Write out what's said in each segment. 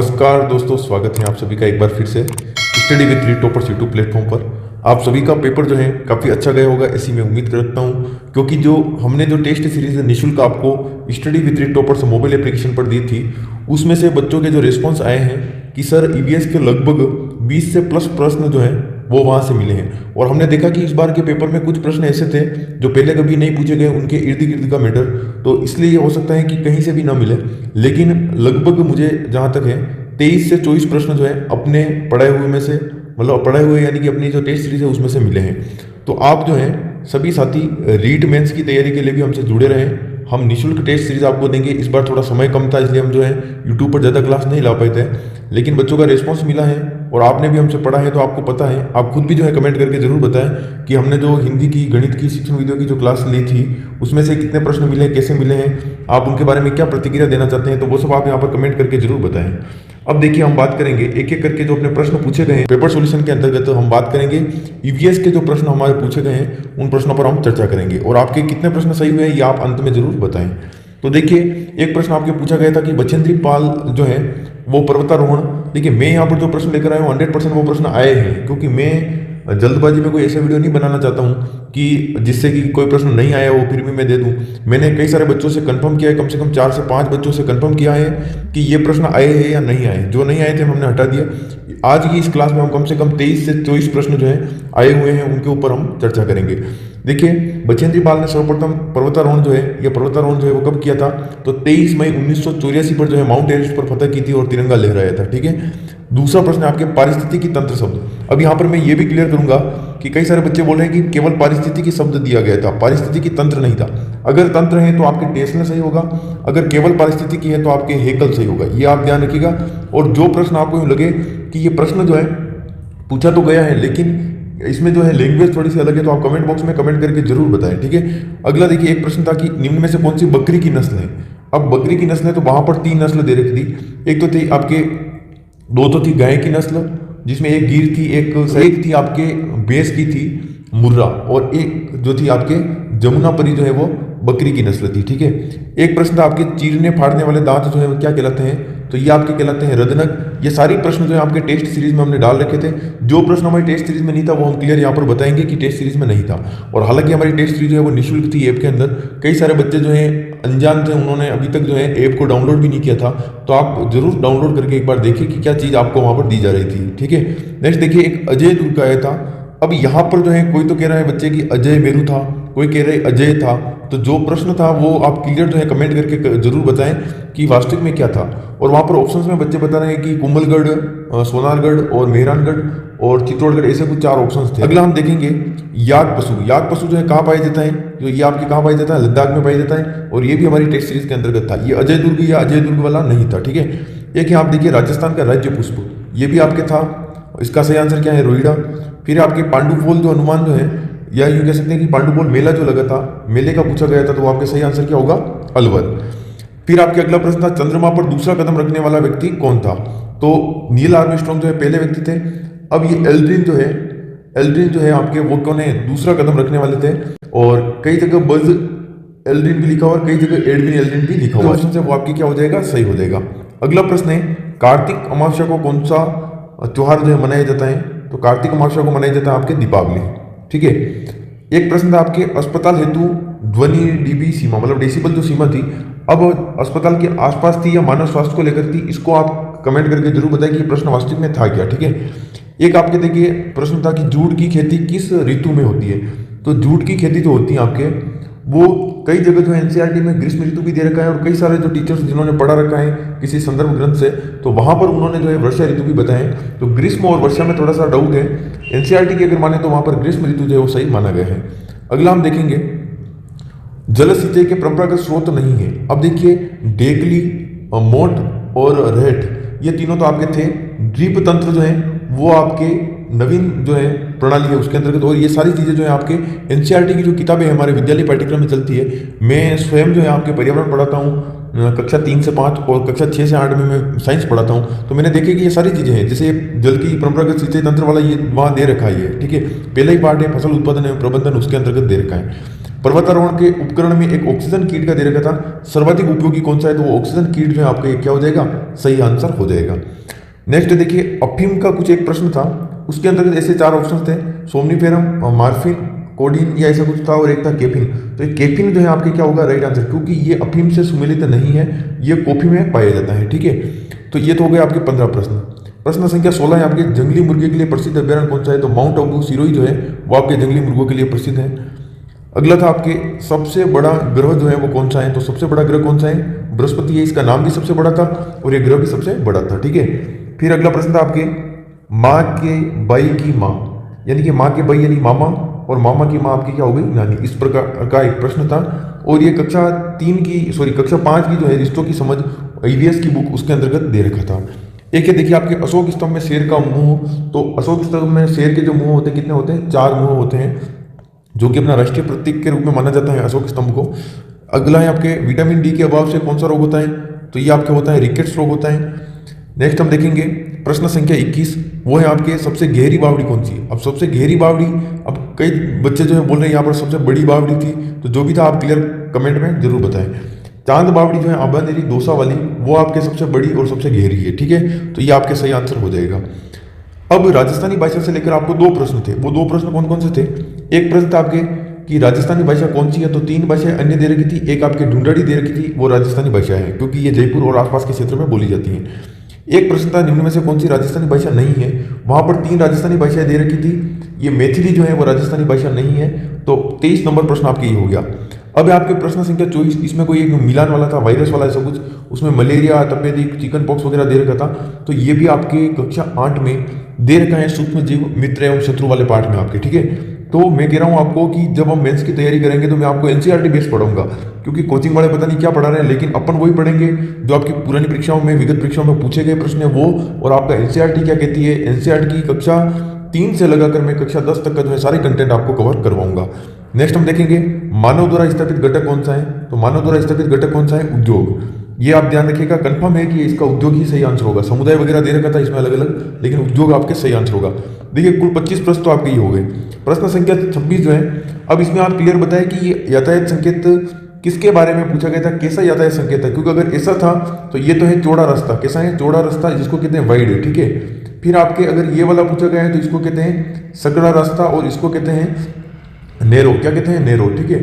नमस्कार दोस्तों, स्वागत है आप सभी का एक बार फिर से study with 3 toppers YouTube platform पर। आप सभी का पेपर जो है काफ़ी अच्छा गया होगा, ऐसी मैं उम्मीद करता हूँ, क्योंकि जो हमने जो टेस्ट सीरीज निःशुल्क आपको study with 3 toppers mobile application पर दी थी, उसमें से बच्चों के जो रिस्पॉन्स आए हैं कि सर ईवीएस के लगभग 20 से प्लस प्रश्न जो हैं वो वहाँ से मिले हैं। और हमने देखा कि इस बार के पेपर में कुछ प्रश्न ऐसे थे जो पहले कभी नहीं पूछे गए, उनके इर्द गिर्द का मैटर, तो इसलिए ये हो सकता है कि कहीं से भी ना मिले। लेकिन लगभग मुझे जहाँ तक है 23 से 24 प्रश्न जो है अपने पढ़ाए हुए में से, मतलब पढ़ाए हुए यानी कि अपनी जो टेस्ट सीरीज है उसमें से मिले हैं। तो आप जो है सभी साथी रीट मेंस की तैयारी के लिए भी हमसे जुड़े रहें। हम निःशुल्क टेस्ट सीरीज आपको देंगे। इस बार थोड़ा समय कम था, इसलिए हम जो है यूट्यूब पर ज़्यादा क्लास नहीं ला पाए थे, लेकिन बच्चों का रिस्पॉन्स मिला है और आपने भी हमसे पढ़ा है तो आपको पता है। आप खुद भी जो है कमेंट करके जरूर बताएं कि हमने जो हिंदी की, गणित की, शिक्षण वीडियो की जो क्लास ली थी उसमें से कितने प्रश्न मिले, कैसे मिले हैं, आप उनके बारे में क्या प्रतिक्रिया देना चाहते हैं, तो वो सब आप यहाँ पर कमेंट करके जरूर बताएं। अब देखिए, हम बात करेंगे एक एक करके जो अपने प्रश्न पूछे गए हैं पेपर सॉल्यूशन के अंतर्गत। हम बात करेंगे ईवीएस के जो प्रश्न हमारे पूछे गए हैं उन प्रश्नों पर हम चर्चा करेंगे और आपके कितने प्रश्न सही हुए हैं ये आप अंत में जरूर बताएं। तो देखिए, एक प्रश्न आपके पूछा गया था कि बचेंद्री पाल जो है वो पर्वतारोहण। देखिए, मैं यहाँ पर जो प्रश्न लेकर आया हूँ 100% वो प्रश्न आए हैं, क्योंकि मैं जल्दबाजी में कोई ऐसा वीडियो नहीं बनाना चाहता हूँ कि जिससे कि कोई प्रश्न नहीं आया वो फिर भी मैं दे दूँ। मैंने कई सारे बच्चों से कंफर्म किया है, कम से कम 4 से 5 बच्चों से कंफर्म किया है कि ये प्रश्न आए हैं या नहीं आए। जो नहीं आए थे हमने हटा दिया। आज की इस क्लास में हम कम से कम 23 से 24 प्रश्न जो है आए हुए हैं उनके ऊपर हम चर्चा करेंगे। देखिए, बचेंद्री पाल ने सर्वप्रथम पर्वतारोहण जो है, ये पर्वतारोहण जो है वो कब किया था, तो 23 मई 1984 पर जो है माउंट एवरेस्ट पर फतह की थी और तिरंगा लहराया था। ठीक है। दूसरा प्रश्न आपके पारिस्थितिकी तंत्र शब्द। अब यहाँ पर मैं ये भी क्लियर करूंगा कि कई सारे बच्चे बोल रहे हैं कि केवल पारिस्थितिकी शब्द दिया गया था, पारिस्थितिकी तंत्र नहीं था। अगर तंत्र है तो आपके टेस्ला सही होगा, अगर केवल पारिस्थितिकी है तो आपके हेकल सही होगा। ये आप ध्यान रखिएगा। और जो प्रश्न आपको यूँ लगे कि ये प्रश्न जो है पूछा तो गया है लेकिन इसमें जो है लैंग्वेज थोड़ी सी अलग है, तो आप कमेंट बॉक्स में कमेंट करके जरूर बताएं। ठीक है। अगला देखिए, एक प्रश्न था कि निम्न में से कौन सी बकरी की नस्ल है। अब बकरी की नस्ल है तो वहां पर 3 नस्ल दे रखी थी। एक तो थी आपके, 2 तो थी गाय की नस्ल जिसमें एक गिर थी, एक थी आपके भैंस की थी मुर्रा, और एक जो थी आपके जमुनापरी जो है वो बकरी की नस्ल थी। ठीक है। एक प्रश्न था आपके चीरने फाड़ने वाले दांत जो है वो क्या कहलाते हैं, तो ये आपके कहलाते हैं रदनक। ये सारी प्रश्न जो है आपके टेस्ट सीरीज में हमने डाल रखे थे। जो प्रश्न हमारी टेस्ट सीरीज में नहीं था वो हम क्लियर यहाँ पर बताएंगे कि टेस्ट सीरीज में नहीं था। और हालांकि हमारी टेस्ट सीरीज जो है वो निःशुल्क थी ऐप के अंदर। कई सारे बच्चे जो है अनजान थे, उन्होंने अभी तक जो है ऐप को डाउनलोड भी नहीं किया था, तो आप जरूर डाउनलोड करके एक बार देखिए कि क्या चीज़ आपको वहाँ पर दी जा रही थी। ठीक है। नेक्स्ट देखिए, एक अजय दुर्ग का आया था। अब यहाँ पर जो है कोई तो कह रहा है बच्चे कि अजय मेरू था, कोई कह रहे अजय था। तो जो प्रश्न था वो आप क्लियर जो है कमेंट करके जरूर बताएं कि वास्तविक में क्या था। और वहाँ पर ऑप्शंस में बच्चे बता रहे हैं कि कुंभलगढ़, सोनारगढ़ और मेहरानगढ़ और चित्तौड़गढ़, ऐसे कुछ 4 ऑप्शंस थे। अगला हम देखेंगे याक पशु। याक पशु जो है कहाँ पाया जाता है, तो ये आपके कहाँ पाया जाता है, लद्दाख में पाया जाता है, और ये भी हमारी टेस्ट सीरीज के अंतर्गत था। ये अजय दुर्ग या अजय दुर्ग वाला नहीं था। ठीक है। एक है आप देखिए राजस्थान का राज्य पुष्प, ये भी आपके था। इसका सही आंसर क्या है, रोहिड़ा। फिर आपके पांडुपोल जो अनुमान जो है, या यूँ कह सकते हैं कि पांडुपोल मेला जो लगा था, मेले का पूछा गया था, तो आपके सही आंसर क्या होगा, अलवर। फिर आपके अगला प्रश्न था चंद्रमा पर दूसरा कदम रखने वाला व्यक्ति कौन था, तो नील आर्मस्ट्रॉन्ग जो है पहले व्यक्ति थे। अब ये एल्ड्रिन जो है आपके वो कौन है, दूसरा कदम रखने वाले थे। और कई जगह बज एल्ड्रिन भी लिखा हुआ और कई जगह एडविन एल्ड्रिन भी लिखा हुआ है, वो आपकी क्या हो जाएगा, सही हो जाएगा। अगला प्रश्न है कार्तिक अमावस्या को कौन सा त्योहार जो है मनाया जाता है, तो कार्तिक अमावस्या को मनाया जाता है आपके दीपावली। ठीक है। एक प्रश्न था आपके अस्पताल हेतु ध्वनि डीबी सीमा, मतलब डेसिबल जो सीमा थी, अब अस्पताल के आसपास थी या मानव स्वास्थ्य को लेकर थी, इसको आप कमेंट करके जरूर बताएं कि प्रश्न वास्तविक में था क्या। ठीक है। एक आपके देखिए प्रश्न था कि जूट की खेती किस ऋतु में होती है, तो जूट की खेती जो होती है आपके वो कई जगह जो है एनसीईआरटी में ग्रीष्म ऋतु भी दे रखा है, और कई सारे जो टीचर्स जिन्होंने पढ़ा रखा है किसी संदर्भ ग्रंथ से, तो वहां पर उन्होंने जो है वर्षा ऋतु भी बताए। तो ग्रीष्म और वर्षा में थोड़ा सा डाउट है, एनसीईआरटी की अगर माने तो वहां पर ग्रीष्म ऋतु जो है वो सही माना गया है। अगला हम देखेंगे जल सिंचाई के परंपरागत स्रोत नहीं है। अब देखिए डेकली, मोट और रेट, ये तीनों तो आपके थे। ड्रिप तंत्र जो है वो आपके नवीन जो है प्रणाली है उसके अंतर्गत, और ये सारी चीज़ें जो है आपके एनसीईआरटी की जो किताबें हमारे विद्यालय पाठ्यक्रम में चलती है। मैं स्वयं जो है आपके पर्यावरण पढ़ाता हूँ कक्षा 3 से 5 और कक्षा 6 से 8 में मैं साइंस पढ़ाता हूँ, तो मैंने देखे कि ये सारी चीज़ें हैं। जैसे जल की परंपरागत सिंचाई तंत्र वाला ये वहाँ दे रखा है। ठीक है। पहला ही पार्ट है फसल उत्पादन एवं प्रबंधन, उसके अंतर्गत दे रखा है। पर्वतारोहण के उपकरण में एक ऑक्सीजन किट का दे रखा था, सर्वाधिक उपयोगी कौन सा है, तो वो ऑक्सीजन किट जो है आपका क्या हो जाएगा, सही आंसर हो जाएगा। नेक्स्ट देखिए, अफीम का कुछ एक प्रश्न था, उसके अंतर्गत ऐसे 4 ऑप्शन थे, सोमनीफेरम, मार्फिन, कोडीन या ऐसा कुछ था, और एक था केफिन। तो ये केफिन जो है आपके क्या होगा, राइट आंसर, क्योंकि ये अफीम से सुमेलित नहीं है, ये कॉफी में पाया जाता है। ठीक है, तो ये तो हो गए आपके 15 प्रश्न। प्रश्न संख्या 16 है आपके, जंगली मुर्गे के लिए प्रसिद्ध अभ्यारण्य कौन सा है, तो माउंट आबू सिरोही जो है वो आपके जंगली मुर्गों के लिए प्रसिद्ध है। अगला था आपके, सबसे बड़ा ग्रह जो है वो कौन सा है, तो सबसे बड़ा ग्रह कौन सा है, बृहस्पति है, इसका नाम भी सबसे बड़ा था और ये ग्रह भी सबसे बड़ा था। ठीक है, फिर अगला प्रश्न था आपके, माँ के भाई की माँ, यानी कि माँ के भाई यानी मामा, और मामा की माँ आपकी क्या हो गई, नानी, इस प्रकार का एक प्रश्न था। और ये कक्षा 5 की जो है रिश्तों की समझ ईवीएस की बुक, उसके अंतर्गत दे रखा था। एक है देखिए आपके, अशोक स्तंभ में शेर का मुंह, तो अशोक स्तंभ में शेर के जो मुंह होते हैं कितने होते हैं, 4 मुंह होते हैं, जो कि अपना राष्ट्रीय प्रतीक के रूप में माना जाता है अशोक स्तंभ को। अगला है आपके, विटामिन डी के अभाव से कौन सा रोग होता है, तो ये आपके होता है रिकेट्स रोग होता है। नेक्स्ट हम देखेंगे प्रश्न संख्या 21, वो है आपके, सबसे गहरी बावड़ी कौन सी है। अब सबसे गहरी बावड़ी, अब कई बच्चे जो है बोल रहे हैं यहाँ पर सबसे बड़ी बावड़ी थी, तो जो भी था आप क्लियर कमेंट में जरूर बताएं। चांद बावड़ी जो है आबानेरी दोसा वाली, वो आपके सबसे बड़ी और सबसे गहरी है। ठीक है, तो ये आपके सही आंसर हो जाएगा। अब राजस्थानी भाषा से लेकर आपको 2 प्रश्न थे, वो 2 प्रश्न कौन कौन से थे, एक प्रश्न था आपके कि राजस्थानी भाषा कौन सी है, तो 3 भाषाएं अन्य दे रखी थी, एक आपके ढूंढाड़ी दे रखी थी, वो राजस्थानी भाषा है क्योंकि ये जयपुर और आसपास के क्षेत्र में बोली जाती हैं। एक प्रश्न था, निम्न में से कौन सी राजस्थानी भाषा नहीं है, वहां पर 3 राजस्थानी भाषाएं दे रखी थी, ये मैथिली जो है वो राजस्थानी भाषा नहीं है, तो 23 नंबर प्रश्न आपके ये हो गया। अब आपके प्रश्न संख्या 24, इसमें कोई एक मिलान वाला था, वायरस वाला ऐसा कुछ, उसमें मलेरिया, तपेदिक, चिकन पॉक्स वगैरह दे रखा था, तो ये भी आपके कक्षा 8 में दे रखा है, सूक्ष्म जीव मित्र एवं शत्रु वाले पार्ट में आपके। ठीक है, तो मैं कह रहा हूँ आपको कि जब हम मेंस की तैयारी करेंगे तो मैं आपको एनसीईआरटी बेस पढ़ाऊंगा, क्योंकि कोचिंग वाले पता नहीं क्या पढ़ा रहे हैं, लेकिन अपन वही पढ़ेंगे जो आपकी पुरानी परीक्षाओं में, विगत परीक्षाओं में पूछे गए प्रश्न है वो, और आपका एनसीईआरटी क्या कहती है, एनसीईआरटी की कक्षा 3 से लगाकर मैं कक्षा 10 तक का जो है सारे कंटेंट आपको कवर करवाऊंगा। नेक्स्ट हम देखेंगे, मानव द्वारा स्थापित घटक कौन सा है, तो मानव द्वारा स्थापित घटक कौन सा है, उद्योग। ये आप ध्यान रखिएगा, कंफर्म है कि इसका उद्योग ही सही आंसर होगा, समुदाय वगैरह दे रखा था इसमें अलग अलग, लेकिन उद्योग आपके सही आंसर होगा। देखिए कुल 25 प्रश्न तो आपके ही हो गए। प्रश्न संख्या 26 जो है, अब इसमें आप क्लियर बताएं कि ये यातायात संकेत किसके बारे में पूछा गया था, कैसा यातायात संकेत है, क्योंकि अगर ऐसा था तो ये तो है चौड़ा रास्ता, कैसा है, चौड़ा रास्ता, जिसको कहते हैं वाइड है। ठीक है, फिर आपके अगर ये वाला पूछा गया है तो इसको कहते हैं सकड़ा रास्ता, और इसको कहते हैं नैरो, क्या कहते हैं, नैरो। ठीक है,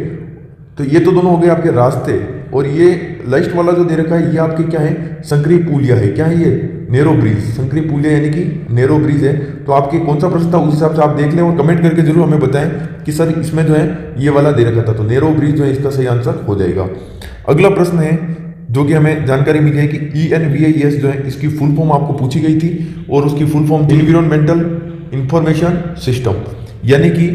तो ये तो दोनों हो गए आपके रास्ते, और ये लास्ट वाला जो दे रखा है ये आपके क्या है, संकरी पुलिया है, क्या है ये, नैरो ब्रिज, संकरी पुलिया यानी कि नैरो ब्रिज है। तो आपके कौन सा प्रश्न था उस हिसाब से आप देख लें और कमेंट करके जरूर हमें बताएं कि सर इसमें जो है ये वाला दे रखा था, तो नैरो ब्रिज जो है इसका सही आंसर हो जाएगा। अगला प्रश्न है जो कि हमें जानकारी मिली है कि ENVIS जो है इसकी फुल फॉर्म आपको पूछी गई थी, और उसकी full form environmental information system, यानी कि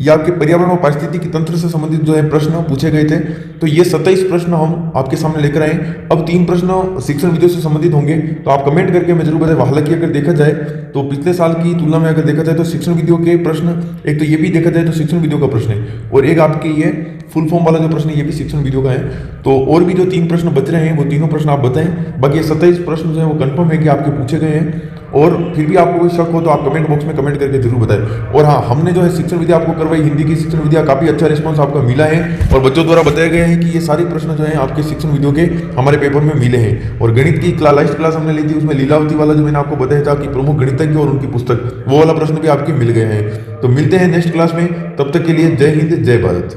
ये आपके पर्यावरण और पारिस्थितिकी तंत्र से संबंधित जो है प्रश्न पूछे गए थे। तो ये 27 प्रश्न हम आपके सामने लेकर आए। अब 3 प्रश्न शिक्षण वीडियो से संबंधित होंगे, तो आप कमेंट करके मैं जरूर बताएं। हालांकि अगर देखा जाए तो पिछले साल की तुलना में अगर देखा जाए तो शिक्षण वीडियो के प्रश्न, एक तो ये भी देखा जाए तो शिक्षण वीडियो का प्रश्न है, और एक आपके ये फुल फॉर्म वाला जो प्रश्न है ये भी शिक्षण वीडियो का है। तो और भी जो 3 प्रश्न बच रहे हैं वो तीनों प्रश्न आप बताएं। बाकी 27 प्रश्न जो है वो कंफर्म है कि आपके पूछे गए हैं, और फिर भी आपको कोई शक हो तो आप कमेंट बॉक्स में कमेंट करके जरूर बताएं। और हाँ, हमने जो है शिक्षण विद्या आपको करवाई, हिंदी की शिक्षण विद्या, काफी अच्छा रिस्पांस आपका मिला है, और बच्चों द्वारा बताए गए हैं कि ये सारे प्रश्न जो है आपके शिक्षण वीडियो के हमारे पेपर में मिले हैं। और गणित की लास्ट क्लास हमने ली थी, उसमें लीलावती वाला जो मैंने आपको बताया था कि प्रमुख गणितज्ञ और उनकी पुस्तक, वो वाला प्रश्न भी आपके मिल गए हैं। तो मिलते हैं नेक्स्ट क्लास में, तब तक के लिए जय हिंद, जय भारत।